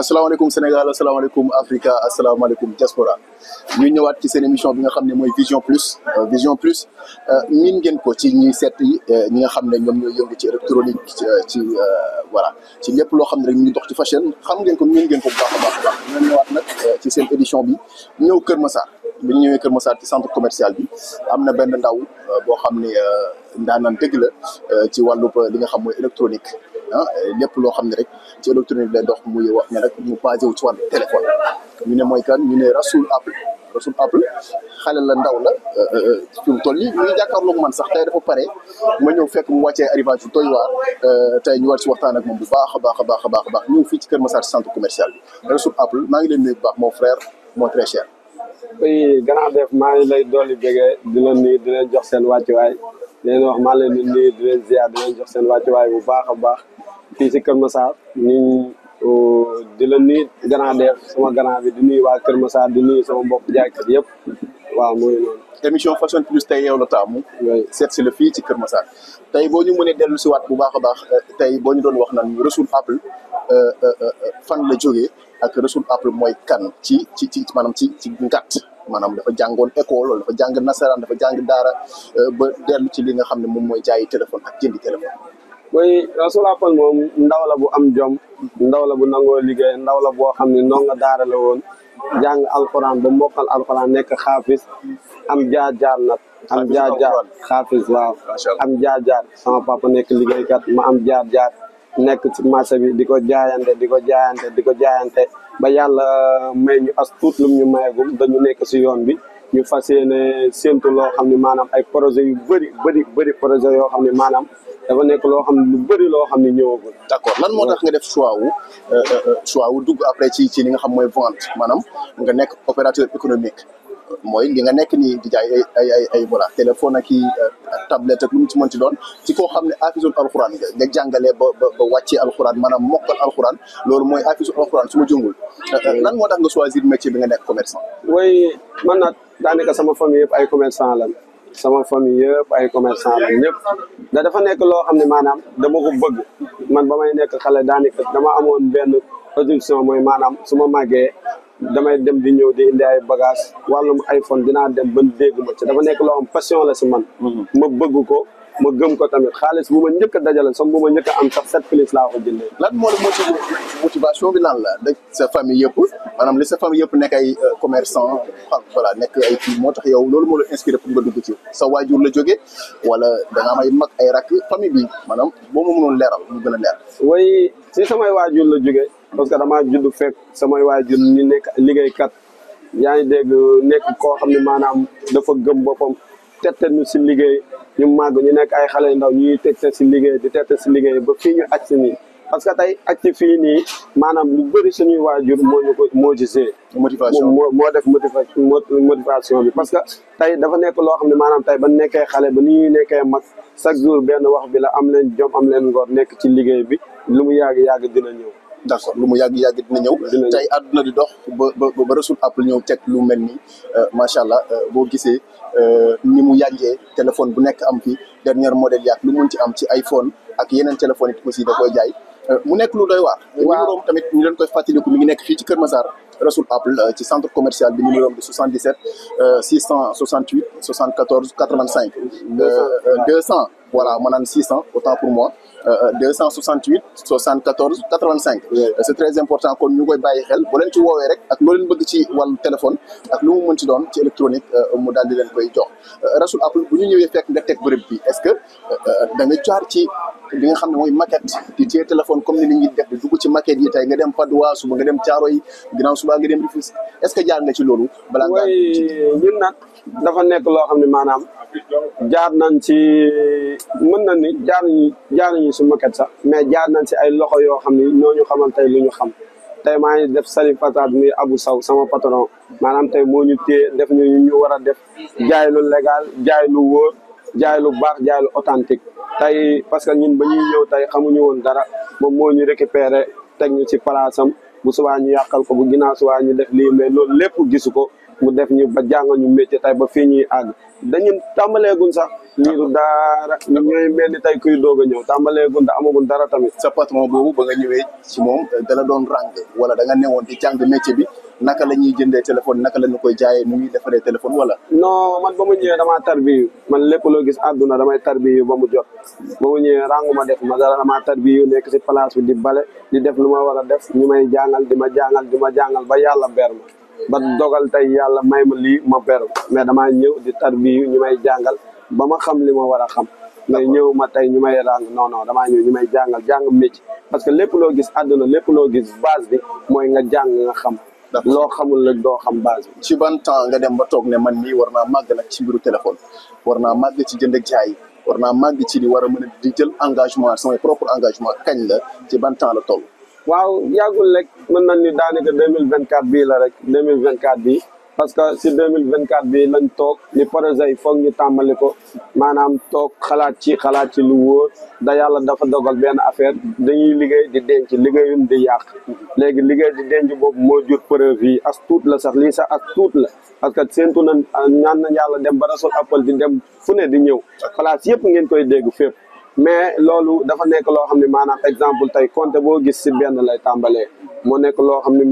asalaamaaleykum Sénégal asalaamaaleykum Africa asalaamaaleykum diaspora ñu ñëwaat ci seen émission bi nga xam ne mooy Vision Plus Vision Plus miin ngeen ko ci ñuy seet yi ñi nga xam ne ñoom ñooy yëngu ci électronique ci voilà ci lépp loo xam ne rek ñu ngi dox ci fashion xam ngeen ko miin ngeen ko bu baax a baax a baax ñu ñëwaat nag ci seen édition bi ñëw Kër Massar bi ñu ñëwee Kër Massar ci centre commercial bi am na benn ndaw boo xam ne ndaanaan dëgg la ci wàllub li nga xam mooy électronique lépp loo xam ne rek ci électronique lay dox muy wax ne rek mu basé wu ci wàllu téléphone ñu ne mooy kan ñu ne Rasoul Apple xale la ndaw la fi mu toll nii ñu ngi jàkkaarloog man sax tey dafa pare ma ñëw fekk mu wàccee arrivage bu doy waar tey ñu war ci waxtaan ak moom bu baax a baax ñëw fii ci Kër Massar ci centre commercial bi Rasoul Apple maa ngi leen nuyu bu baax mon frère mon très cher. oui gannaaw def maa ngi lay dolli bégee di la nuyu di leen jox seen wàccuwaay di leen wax maa leen di nuyu di leen ziar di leen jox seen wàccuwaay bu baax a baax fii ci Kër Massar ñu di la nuyu gannaaw def sama gannaaw bi di nuyu waa Kër Massar di nuyu sama mbokk jaaykat yëpp waaw mooy noonu. émission Fashion Plus tey yow la taamu. seet si la fii ci Kër Massar tey boo ñu mënee dellu si waat bu baax a baax tey boo ñu doon wax naan Rasoul Apple fan la jógee ak Rasoul Apple mooy kan ci maanaam ci ngàtt maanaam dafa jàngoon école wala dafa jàng nasaraan dafa jàng daara ba dellu ci li nga xam ne moom mooy jaayi téléphone ak jëndi téléphone. oui Rasoul Apple moom ndaw la bu am jom ndaw la bu nangoo liggéey ndaw la boo xam ne ndongo daara la woon jàng alxuraan ba mokkal alxuraan nekk xaafis am jaar-jaar nag am jaar-jaar xaafis waaw am jaar-jaar sama papa nekk liggéeykat ma am jaar-jaar nekk ci marché bi di ko jaayante ba yàlla may ñu as tuut lum ñu mayegum dañu nekk si yoon bi ñu fas yéene séntu loo xam ne maanaam ay projet yu bëri projet yoo xam ne maanaam dafa nekk loo xam ne lu bëri loo xam ne ñëwagul. d'accord lan moo tax nga def choix wu dugg après ci li nga xam mooy vente maanaam nga nekk opérateur économique mooy li nga nekk nii di jaay ay voilà téléphone ak i tablette ak lu mu ci mënti doon ci koo xam ne afisul alxuraan nga jàngalee ba wàccee alxuraan maanaam mokkal alxuraan loolu mooy afisul alxuraan su ma jëngul lan moo tax nga choisir métier bi nga nekk commerçant. oui man nag daanaka sama famille yëpp ay commerçant la. sama famille yëpp ay commerçant la ñëpp dafa nekk loo xam ne maanaam dama ko bëgg man ba may nekk xale daanaka dama amoon benn production mooy maanaam su ma màggee damay dem di ñëw di indi ay bagage wàllum iPhone dinaa dem ban dégg ma ci dafa nekk loo xam passion la si man ma bëgg ko ma gëm ko tamit xaalis bu ma njëkk a dajale sax bu ma njëkk a am sax 7 plus laa ko jëndee. lan moo la motivation bi lan la da sa famille yëpp maanaam li sa famille yëpp nekk ay commerçant voilà nekk ay kii moo tax yow loolu moo la inspiré pour nga dugg ci sa waajur la jógee wala da nga am ay mag ay rakk famille bi maanaam boo ma mënoon leeral mu gën a leer. oui si samay waajur la jógee parce que damaa judd fekk samay waajur ñu nekk liggéeykat yaa ngi dégg nekk koo xam ne maanaam dafa gëm boppam tette ñu si liggéey ñu màgg ñu nekk ay xale yu ndaw ñuy tette si liggéey di tette si liggéey ba fii ñu aj si nii parce que tey aj ci fii nii maanaam lu bëri suñuy waajur moo ci see motivation moo def motivation bi parce que tey dafa nekk loo xam ne maanaam tey ba nekkee xale ba ni ñuy nekkee mag chaque jour benn wax bi la am leen jom am leen ngor nekk ci liggéey bi lu mu yàgg dina ñëw. d'accord lu mu yàgg dina ñëw tey àdduna di dox ba Rasoul Apple ñëw teg lu mel ni macha allah boo gisee ni mu yàggee téléphone bu nekk am fi dernier modèle yaag lu mun ci am ci iPhone ak yeneen téléphone it aussi da koy jaay mu nekk lu doy waar. numéro tamit ñu leen koy fàttaliku mi ngi nekk fii ci Kër Massar Rasoul Apple ci centre commercial bi numéro bi 77 668 74 85 200 voilà ma naan 600 autant pour moi 268 74 85 c'est très important kon ñu koy bàyyi xel boo leen ci woowee rek ak loo leen bëgg ci wàllu téléphone ak lu mu mën ci doon ci électronique mu daal di leen koy jox Rasoul Apple bu ñu ñëwee fekk nga teg bërëb bi est-ce que da nga jaar ci li nga xam ne mooy maquette di téye téléphone comme ni li ñuy def di dugg ci maquette yi tey nga dem Padoua suba nga dem Thiaroye ginnaaw suba nga dem Rufisque est-ce que jaar nga ci loolu balaa nga ñun nag dafa nekk loo xam ne maanaam jaar nañ ci mën na ni jaar nañu si maquette sax mais jaar nañ si ay loxo yoo xam ne ñooñu xamal tey lu ñu xam tey maa ngi def sali fatade muy Abou Sow sama patron maanaam tey moo ñu téye def ñu war a def jaay lu légal jaay lu wóor jaay lu baax jaay lu authentique tey parce que ñun ba ñuy ñëw tey xamuñu woon dara moom moo ñu récupéré teg ñu ci palaasam bu subaa ñu yàqal ko bu ginnaaw subaa ñu def lii mais loolu lépp gisu ko mu def ñu ba jàngal ñu métier tey ba fii ñuy àgg dañu tàmbaleegun sax liiru daara ñu ñooy mel ni tey kuy doog a ñëw tàmbaleegun da amagun dara tamit. sa patron boobu ba nga ñëwee ci moom dala doon ràng wala da nga newoon di jàng métier bi naka la ñuy jëndee téléphone naka la ñu koy jaayee nu ñuy defaree téléphone wala. non man ba mu ñëwee damaa tarbiyu man lépp loo gis àdduna damay tarbiyu ba mu jot ba mu ñëwee ràngu ma def ma dara damaa tarbiyu nekk si place bi di bale di def lu ma war a def ñu may jàngal di ma jàngal ba yàlla ber ma ba dogal tey yàlla may ma lii ma ber mais damaa ñëw di tarbiyu ñu may jàngal ba ma xam li ma war a xam mais ñëw ma tey ñu may ràng non damaa ñëw ñu may jàng métier parce que lépp loo gis àdduna lépp loo gis base bi mooy nga jàng nga xam loo xamul rek doo xam base bi. ci ban temps nga dem ba toog ne man nii war naa màgg nag ci mbiru téléphone war naa màgg ci jënd ak jaay war naa màgg ci di war a mën a di jël engagement samay propre engagement kañ la ci ban temps la toll. waaw yàggul rek mën nañ ni daanaka 2024 bii la rek 2024 bii parce que si 2024 bii lañ toog ni projet yi foog ñu tàmbali ko maanaam toog xalaat ci lu wóor da yàlla dafa dogal benn affaire dañuy liggéey di denc liggéeyun di yàq léegi liggéey di denc boobu moo jur preuve yi as tuut la sax lii sax as tuut la parce que séntu na ñaan na yàlla dem ba rasul appel di dem fu ne di ñëw place yëpp ngeen koy dégg fépp mais loolu dafa nekk loo xam ne maanaam exemple tey compte boo gis si benn lay tàmbalee moo nekk loo xam ne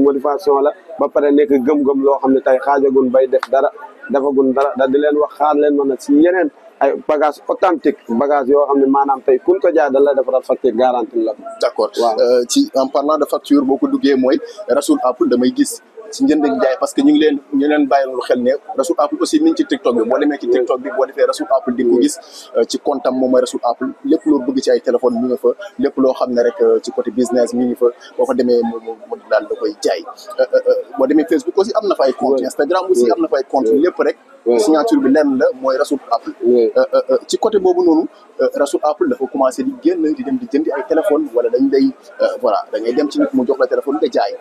motivation la ba pare nekk gëm-gëm loo xam ne tey xaajagun bay def dara defagun dara da di leen wax xaar leen mën a si yeneen ay bagage authentique bagage yoo xam ne maanaam tey kun ko jaay da lay defaral facture garantie la. d'accord ci en parlant de facture boo ko duggee mooy Rasoul Apple damay gis ci njënd ak jaay parce que ñu ngi leen bàyyiloolu xel ne Rasoul Apple aussi mi ngi ci TikTok bi boo demee ci TikTok bi boo defee Rasoul Apple di ko gis ci compte am moom mooy Rasoul Apple lépp loo bëgg ci ay téléphone mi nga fa lépp loo xam ne rek ci côté business mi ngi fa boo fa demee mu daal da koy jaay boo demee Facebook aussi am na fa ay compte Instagram aussi am na fa ay compte lépp rek signature bi lenn la mooy Rasoul Apple ci côté boobu noonu Rasoul Apple dafa commencé di génn di dem di jëndi ay téléphone wala dañ lay voilà da ngay dem ci nit mu jox la téléphone nga jaay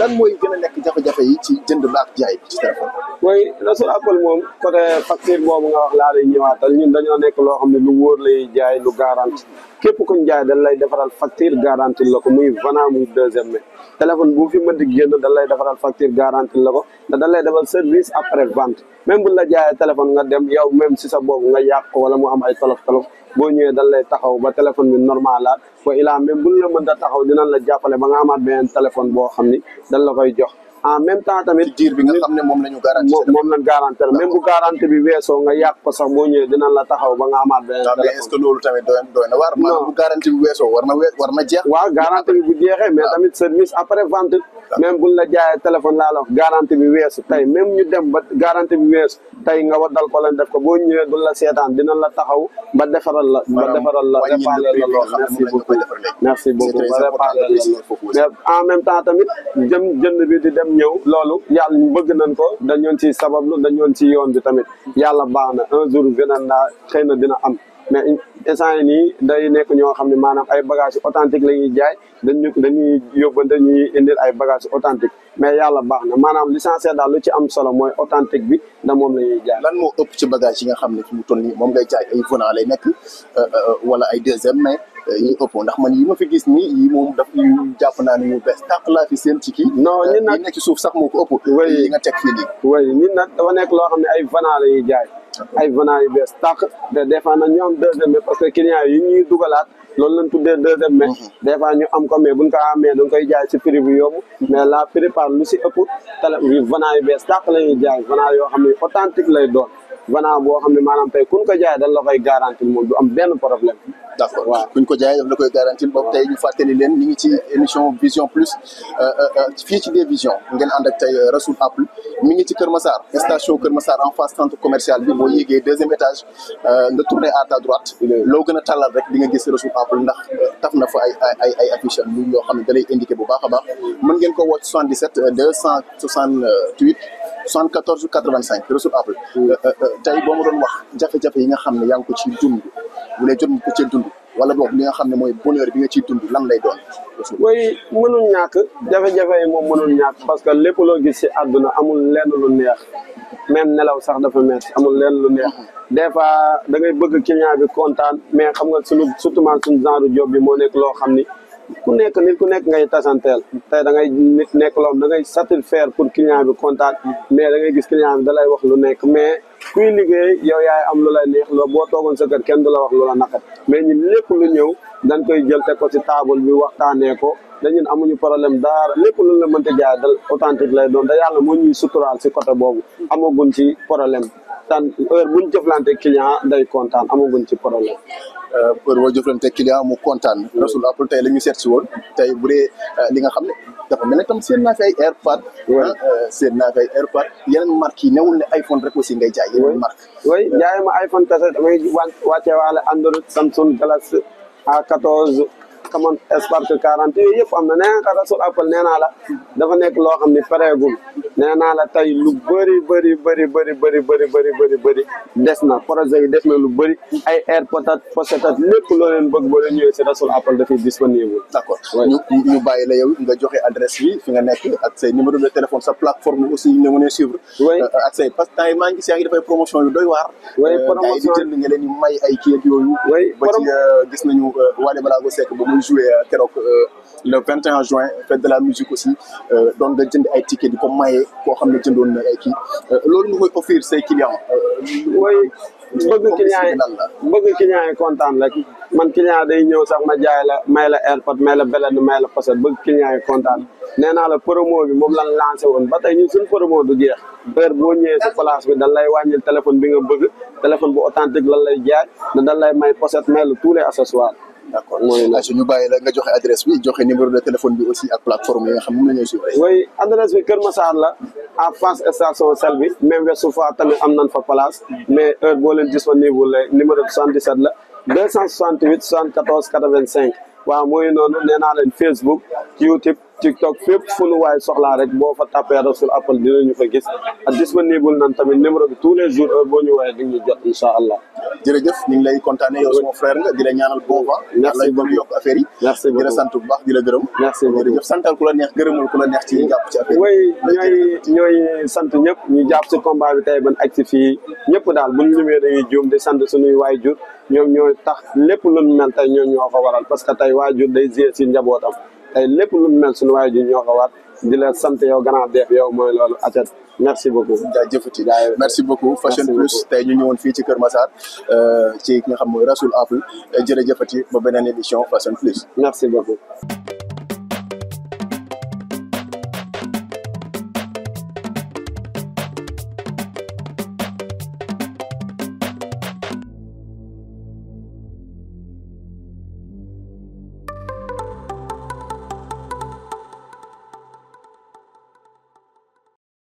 lan mooy gën a nekk jafe-jafe yi ci jënd ba ak jaay bi ci téléphone. mooy Rasoul Apple moom côté facture boobu nga wax laa lay ñëwaatal ñun dañoo nekk loo xam ne lu wóor lay jaay lu garanti képp kuñ jaay dañ lay defaral facture garanti la ko muy vana muy deuxième mai téléphone bu fi mën di génn dañ lay defaral facture garanti la ko te dañ lay defal service après vente même buñ la jaayee téléphone nga dem yow même si sa boobu nga yàq ko wala mu am ay tolof-tolof boo ñëwee dañ lay taxaw ba téléphone bi normal laat wa ilaa même buñ la mën a taxaw dinañ la jàppale ba nga amaat beneen téléphone boo xam ni dañ la koy jox en même temps tamit diir bi nga xam ne moom la ñu garanti moom lañ garanti la même bu garanti bi weesoo nga yàq ko sax boo ñëwee dinañ la taxaw ba nga amaat beneen téléphone mais est-ce que loolu tamit doy na waar maanaam bu garanti bi weesoo war na jeex waaw garanti bi bu jeexee mais tamit service après vente même buñ la jaayee téléphone laa la wax garanti bi weesu tey même ñu dem ba garanti bi weesu tey nga waddal ko leen def ko boo ñëwee duñ la seetaan dinañ la taxaw ba defaral la réparer la lool merci beaucoup ba réparer la lool mais en même temps tamit jënd bi di dem ñëw loolu yàlla bëgg nañ ko dañoon ci sabablu dañoon ci yoon bi tamit yàlla baax na un jour venant naa xëy na dina am mais instant yi nii day nekk ñoo xam ne maanaam ay bagages authentique la ñuy jaay dañuy yóbbante ñuy indil ay bagages authentique mais yàlla baax na maanaam l'essentiel daal lu ci am solo mooy authentique bi da moom la ñuy jaay. lan moo ëpp ci bagage yi nga xam ne fi mu toll nii moom ngay jaay ay venant lay nekk wala ay deuxième mais yi ëpp ndax man yi ma fi gis nii yi moom daf yu jàpp naa ne yu bees tàq laa fi seen ci kii. non ñun nag yi nekk ci suuf sax moo ko ëpp. yi nga teg fii nii. oui ñun nag dafa nekk loo xam ne ay venant la ñuy jaay. ay venant yu bees tàq te des fois nag ñu am deuxième mai parce que client yi ñuy dugalaat loolu lañ tuddee deuxième mai des fois ñu am ko mais buñ ko amee dañ koy jaay si prix bi yomb mais la plupart lu si ëpp venant yu bees tàq la ñuy jaay venant yoo xam ne authentique lay doon venant boo xam ne maanaam tey kuñ ko jaay dañ la koy garantir moom du am benn problème. d'accord waaw kuñ ko jaay daf la koy garantir boobu tey ñu fàttali leen ñu ngi ci émission Vision Plus fii ci des visions ngeen ànd ak tey Rasoul Apple mi ngi ci Kër Massar station Kër Massar en face centre commercial bi boo yéegee deuxième étage nga tourné à ta droite loo gën a tàllal rek di nga gis Rasoul Apple ndax taf na fa ay affiche lu yoo xam ne da lay indiqué bu baax a baax mën ngeen ko woo 77 268 74 85 Rasoul Apple tey boo ma doon wax jafe-jafe yi nga xam ne yaa ngi ko ci dund bu dee jot nga ko cee dund wala boog li nga xam ne mooy bonheur bi nga ciy dund lan lay doon. oui mënul ñàkk jafe-jafe yi moom mënul ñàkk parce que lépp loo gis ci àdduna amul lenn lu neex même nelaw sax dafa metti amul lenn lu neex des fois da ngay bëgg client bi kontaan mais xam nga suñu surtout suñu genre job bi moo nekk loo xam ni ku nekk nit ku nekk ngay tasanteel tey da ngay nit nekk loom da ngay satisfaire pour client bi kontaan mais da ngay gis client bi da lay wax lu nekk mais kuy liggéey yow yaay am lu lay neex loolu boo toogoon sa kër kenn du la wax lu la naqat mais ñun lépp lu ñëw dañ koy jël teg ko ci table bi waxtaanee ko dañun amuñu problème dara lépp lu la mënta jaay dal authentique lay doon da yàlla moo ñuy suturaal ci côté boobu amaguñ ci problème tan heure buñ jëflante client day kontaan amaguñ ci problème heure boo jëflante client mu kontaan Rasoul Apple tey la ñu seet si woon tey bu dee li nga xam ne dafa mel ne tam seen naa fi ay AirPod seen naa fi ay AirPod yeneen marques yi newul ne iPhone rek aussi ngay jaay yeneen marque oui jaay ma iPhone kese damay wàcce waale Android Samsung Galaxy A14 Camon Spark 40 yooyu yëpp am na nee naa Rasoul Apple nee naa la dafa nekk loo xam ne pareegul nee naa la tey lu bëri des na projet yi des na lu bëri ay AirPod pochette lépp loo leen bëgg boo leen ñëwee si Rasoul Apple dafay disponible. d'accord ñu bàyyi la yow nga joxe adresse bi fi nga nekk ak say numéro de téléphone sa plateforme aussi ñu mën a suivre. ak say parce que temps yi maa ngi gis yaa ngi dafay promotion yu doy waar. promotion di jënd nga leen di may ay kii ak yooyu. ba ci gis nañu Wally Ballago Seck ba muy joué keroog le 21 juin fête de la musique aussi doon nga jënd ay ticket di ko maye koo xam ne jëndoon na ay kii loolu nga koy offrir say clients. bëgg client yi kontaan rek man client day ñëw sax ma jaay la may la AirPod may la belen may la pochette bëgg client yi kontaan nee naa la promo bi moom lan lancé woon ba tey ñun suñu promo du jeex heure boo ñëwee si place bi dañ lay wàññil téléphone bi nga bëgg téléphone bu authentique lan lay jaay ne dañ lay may pochette may la tous les accessoires. d'accord mooy ñu bàyyi la nga joxe adresse bi joxe numéro de téléphone bi aussi ak plateforme yi nga xam ne la ñuy suivre. oui adresse bi Kër Massar la à face station sel bi même Ouest Foire tamit am nañ fa place mais heure boo leen disponible numéro 77 la 268 74 85 waaw mooy noonu nee naa leen Facebook YouTube TikTok fépp fu nu waay soxlaa rek boo fa tapé Rasoul Apple dinañu fa gis ak disponible nan tamit numéro bi tous les jours heure boo ñu woowee di ñu jot incha allah. jërëjëf ñu ngi lay kontaane yow sama frère nga di la ñaanal bon vent. merci beaucoup yàlla yokk affaire yi. merci beaucoup di la sant bu baax di la gërëm. merci beaucoup jërëjëf santal ku la neex gërëmal ku la neex ci jàpp ci affaire yi. oui ñooy sant ñëpp ñu jàpp si combat bi tey ban ak si fii ñëpp daal bu ñu limee dañuy juum di sant suñuy waajur ñoom ñooy tax lépp lu mel tey ñoo ko waral parce que tey waajur day gérer si njabootam tey lépp lu mel suñu waajur ñoo ko war di la sant yow Grand Def yow mooy loolu acet merci beaucoup. jaajëfati merci beaucoup Fashion Plus tey ñu ñëwoon fii ci Kër Massar ci ki nga xam mooy Rasoul Apple jërëjëfati ba beneen édition Fashion Plus. merci beaucoup.